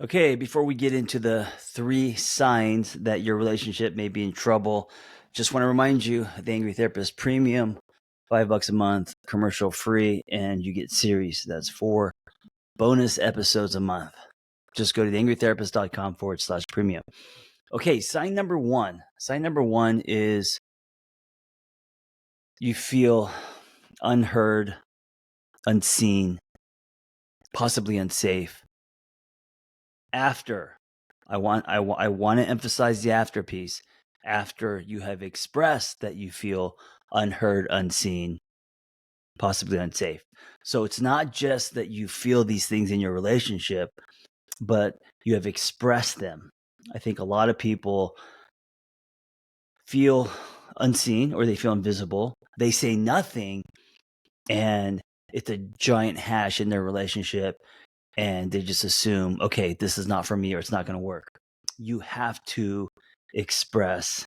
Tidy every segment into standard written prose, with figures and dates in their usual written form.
Okay, before we get into the 3 signs that your relationship may be in trouble, just want to remind you the Angry Therapist Premium, $5 a month, commercial free, and you get series. That's 4 bonus episodes a month. Just go to theangrytherapist.com/premium. Okay, sign number 1. Sign number 1 is you feel unheard, unseen, possibly unsafe. After I want to emphasize the after piece. After you have expressed that you feel unheard, unseen, possibly unsafe. So it's not just that you feel these things in your relationship, but you have expressed them. I think a lot of people feel unseen or they feel invisible. They say nothing, and it's a giant hash in their relationship, and they just assume, okay, this is not for me or it's not going to work. You have to express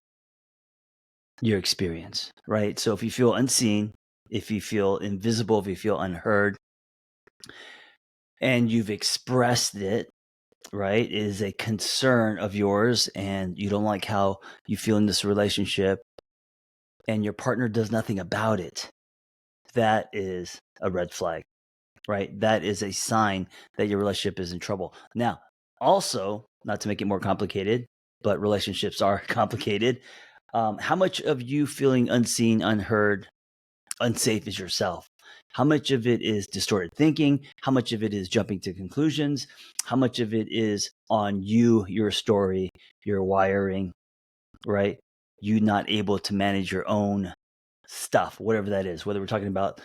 your experience, right? So if you feel unseen, if you feel invisible, if you feel unheard, and you've expressed it, right, it is a concern of yours and you don't like how you feel in this relationship and your partner does nothing about it, that is a red flag, right? That is a sign that your relationship is in trouble. Now, also, not to make it more complicated, but relationships are complicated. How much of you feeling unseen, unheard, unsafe is yourself? How much of it is distorted thinking? How much of it is jumping to conclusions? How much of it is on you, your story, your wiring, right? You not able to manage your own stuff, whatever that is, whether we're talking about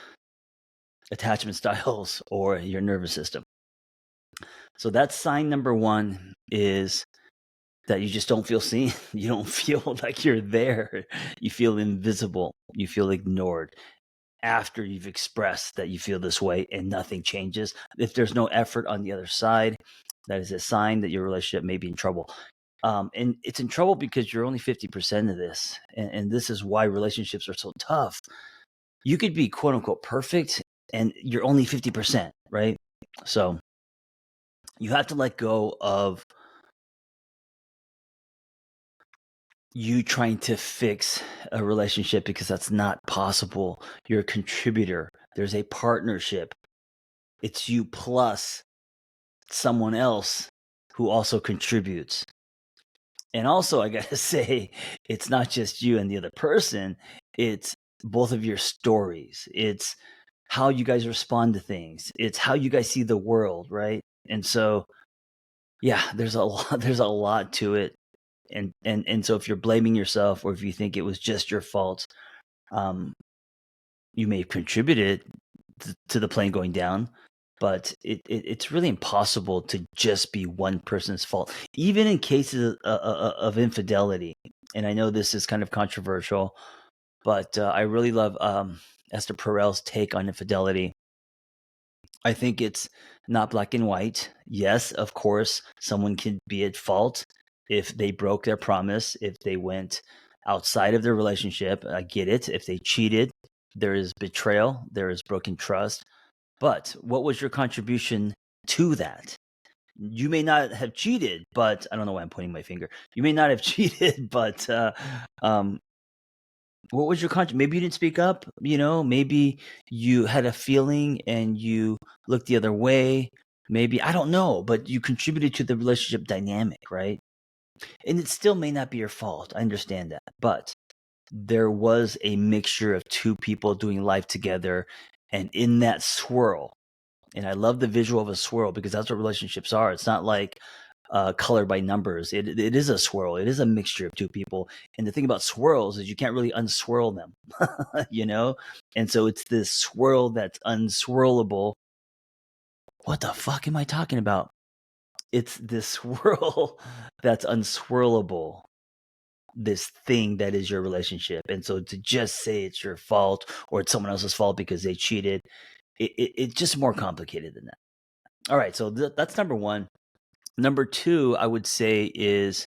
attachment styles or your nervous system. So that's sign number 1 is that you just don't feel seen. You don't feel like you're there. You feel invisible. You feel ignored after you've expressed that you feel this way and nothing changes. If there's no effort on the other side, that is a sign that your relationship may be in trouble. And it's in trouble because you're only 50% of this. And this is why relationships are so tough. You could be quote unquote perfect and you're only 50%, right? So you have to let go of you trying to fix a relationship because that's not possible. You're a contributor. There's a partnership. It's you plus someone else who also contributes. And also, I got to say, it's not just you and the other person, it's both of your stories. It's how you guys respond to things. It's how you guys see the world, right? And so, yeah, there's a lot there's a lot to it. And so if you're blaming yourself or if you think it was just your fault, um, you may have contributed to the plane going down, but it's really impossible to just be one person's fault, even in cases of infidelity. And I know this is kind of controversial, but I really love Esther Perel's take on infidelity. I think it's not black and white. Yes, of course, someone can be at fault if they broke their promise, if they went outside of their relationship. I get it. If they cheated, there is betrayal, there is broken trust. But what was your contribution to that? You may not have cheated, but I don't know why I'm pointing my finger. You may not have cheated, but um, what was your maybe you didn't speak up, maybe you had a feeling and you looked the other way. Maybe, I don't know, but you contributed to the relationship dynamic, right? And it still may not be your fault. I understand that. But there was a mixture of two people doing life together. And in that swirl, and I love the visual of a swirl because that's what relationships are. It's not like colored by numbers. It is a swirl. It is a mixture of two people. And the thing about swirls is you can't really unswirl them, you know? And so it's this swirl that's unswirlable. What the fuck am I talking about? It's this swirl that's unswirlable. This thing that is your relationship. And so to just say it's your fault or it's someone else's fault because they cheated, it's just more complicated than that. All right, so that's number 1. Number 2, I would say, is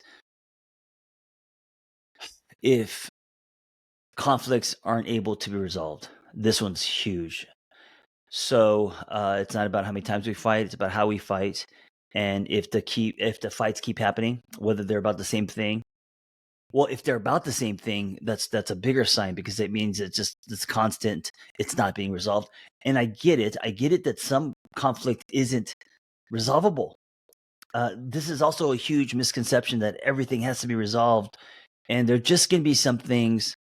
if conflicts aren't able to be resolved. This one's huge. So it's not about how many times we fight, it's about how we fight. And if the fights keep happening, whether they're about the same thing, well, if they're about the same thing, that's a bigger sign, because it means it's constant, it's not being resolved. And I get it that some conflict isn't resolvable. This is also a huge misconception that everything has to be resolved, and there're just going to be some things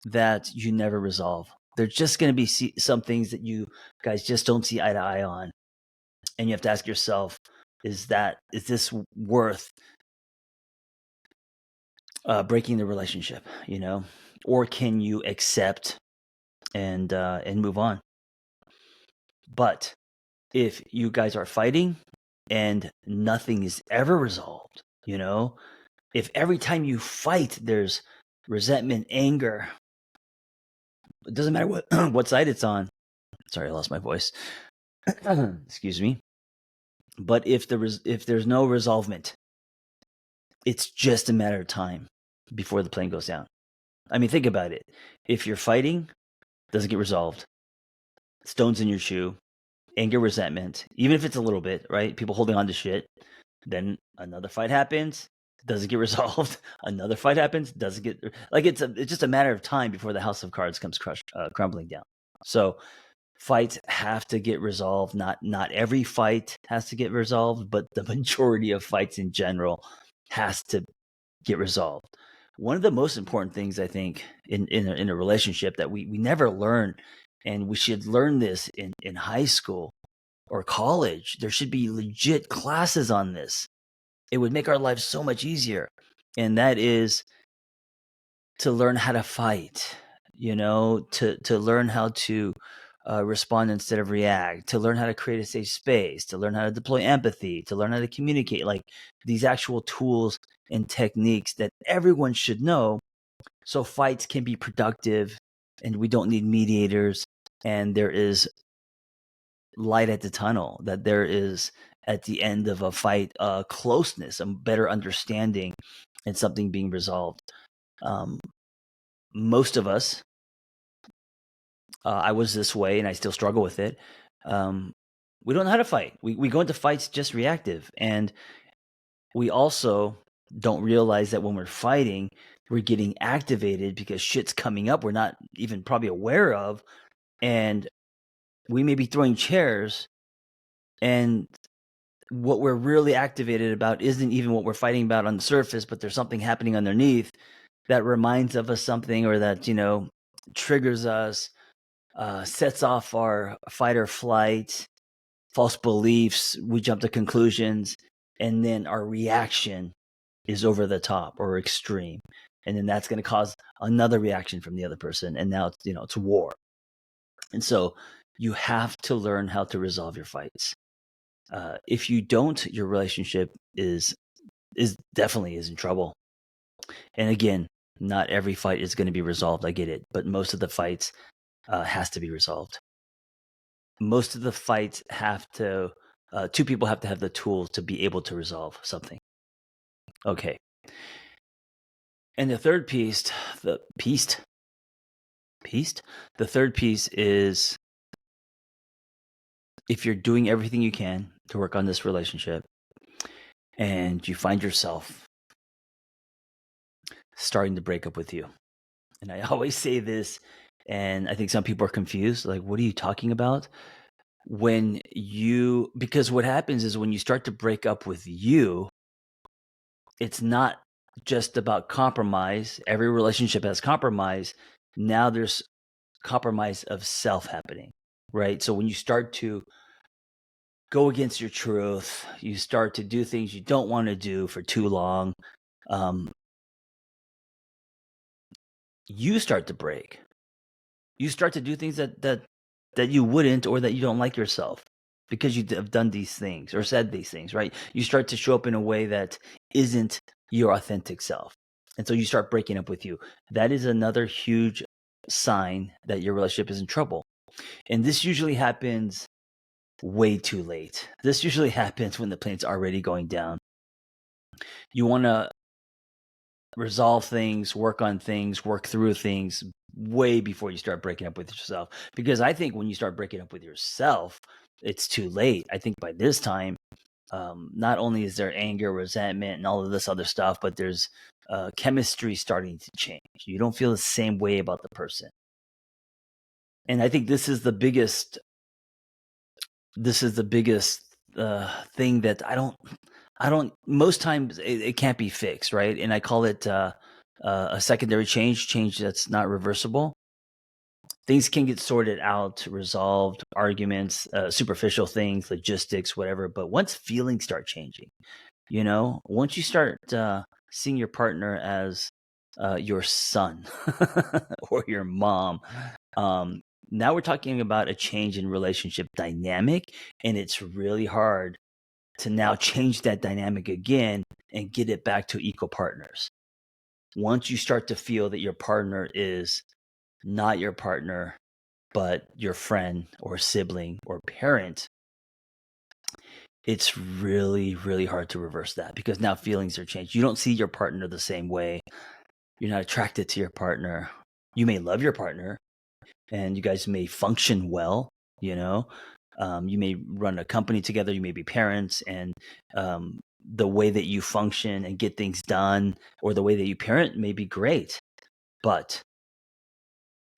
that you never resolve. There's just going to be some things that you guys just don't see eye to eye on, and you have to ask yourself, is this worth breaking the relationship, or can you accept and move on? But if you guys are fighting and nothing is ever resolved, if every time you fight there's resentment, anger, it doesn't matter what what side it's on. Sorry, I lost my voice. Excuse me. But if there's no resolvement, it's just a matter of time before the plane goes down. I mean, think about it. If you're fighting, doesn't get resolved, stones in your shoe, anger, resentment, even if it's a little bit, right? People holding on to shit. Then another fight happens, doesn't get resolved. Another fight happens, doesn't get, like, it's just a matter of time before the house of cards comes crumbling down. So fights have to get resolved. Not every fight has to get resolved, but the majority of fights in general has to get resolved. One of the most important things, I think, in a relationship that we never learn, and we should learn this in high school or college. There should be legit classes on this. It would make our lives so much easier. And that is to learn how to fight, to learn how to respond instead of react, to learn how to create a safe space, to learn how to deploy empathy, to learn how to communicate, like these actual tools and techniques that everyone should know, so fights can be productive and we don't need mediators, and there is light at the tunnel, that there is at the end of a fight closeness, a better understanding, and something being resolved. Most of us, I was this way and I still struggle with it. We don't know how to fight. We go into fights just reactive, and we also don't realize that when we're fighting, we're getting activated because shit's coming up we're not even probably aware of, and we may be throwing chairs, and what we're really activated about isn't even what we're fighting about on the surface, but there's something happening underneath that reminds of us something, or that triggers us, sets off our fight or flight, false beliefs, we jump to conclusions, and then our reaction is over the top or extreme, and then that's going to cause another reaction from the other person, and now it's war. And so you have to learn how to resolve your fights. If you don't, your relationship is definitely is in trouble. And again, not every fight is going to be resolved, I get it, but most of the fights has to be resolved. Most of the fights have to, two people have to have the tools to be able to resolve something. Okay. And the third piece, the third piece is, if you're doing everything you can to work on this relationship and you find yourself starting to break up with you, and I always say this, and I think some people are confused, like, what are you talking about? Because what happens is, when you start to break up with you, it's not just about compromise. Every relationship has compromise. Now there's compromise of self happening, right? So when you start to go against your truth, you start to do things you don't want to do for too long, you start to break. You start to do things that you wouldn't, or that you don't like yourself, because you have done these things or said these things, right? You start to show up in a way that isn't your authentic self. And so you start breaking up with you. That is another huge sign that your relationship is in trouble. And this usually happens way too late. This usually happens when the plane's already going down. You want to resolve things, work on things, work through things way before you start breaking up with yourself. Because I think when you start breaking up with yourself, it's too late. I think by this time, Not only is there anger, resentment, and all of this other stuff, but there's chemistry starting to change. You don't feel the same way about the person. And I think this is the biggest. This is the biggest thing that I don't. Most times it can't be fixed, right? And I call it a secondary change that's not reversible. Things can get sorted out, resolved, arguments, superficial things, logistics, whatever. But once feelings start changing, once you start seeing your partner as your son or your mom, um, now we're talking about a change in relationship dynamic, and it's really hard to now change that dynamic again and get it back to equal partners. Once you start to feel that your partner is not your partner, but your friend or sibling or parent, it's really, really hard to reverse that because now feelings are changed. You don't see your partner the same way. You're not attracted to your partner. You may love your partner and you guys may function well, you know. You may run a company together, you may be parents, and the way that you function and get things done or the way that you parent may be great, but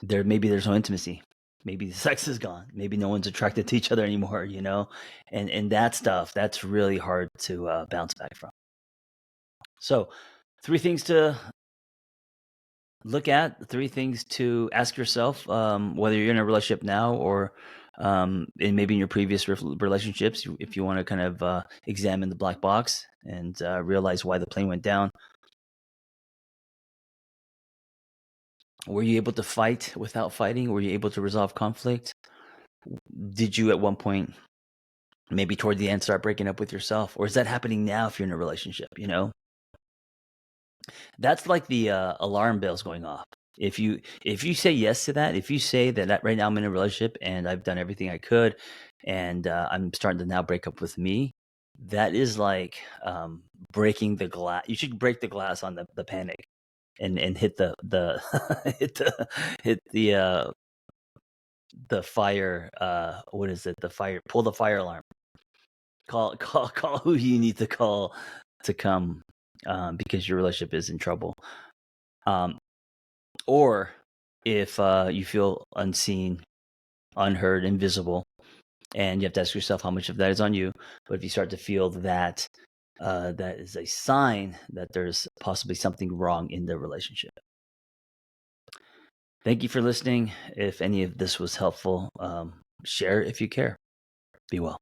there's no intimacy. Maybe the sex is gone. Maybe no one's attracted to each other anymore, and that stuff, that's really hard to bounce back from. So, three things to look at, three things to ask yourself, whether you're in a relationship now or in maybe in your previous relationships, if you want to kind of examine the black box and realize why the plane went down. Were you able to fight without fighting? Were you able to resolve conflict? Did you at one point, maybe toward the end, start breaking up with yourself? Or is that happening now if you're in a relationship, That's like the alarm bells going off. If you say yes to that, if you say that right now I'm in a relationship and I've done everything I could, and I'm starting to now break up with me, that is like breaking the glass. You should break the glass on the panic and hit the hit the fire. What is it? The fire. Pull the fire alarm. Call who you need to call to come, because your relationship is in trouble. Or if you feel unseen, unheard, invisible, and you have to ask yourself how much of that is on you. But if you start to feel that that is a sign that there's possibly something wrong in the relationship. Thank you for listening. If any of this was helpful, share if you care. Be well.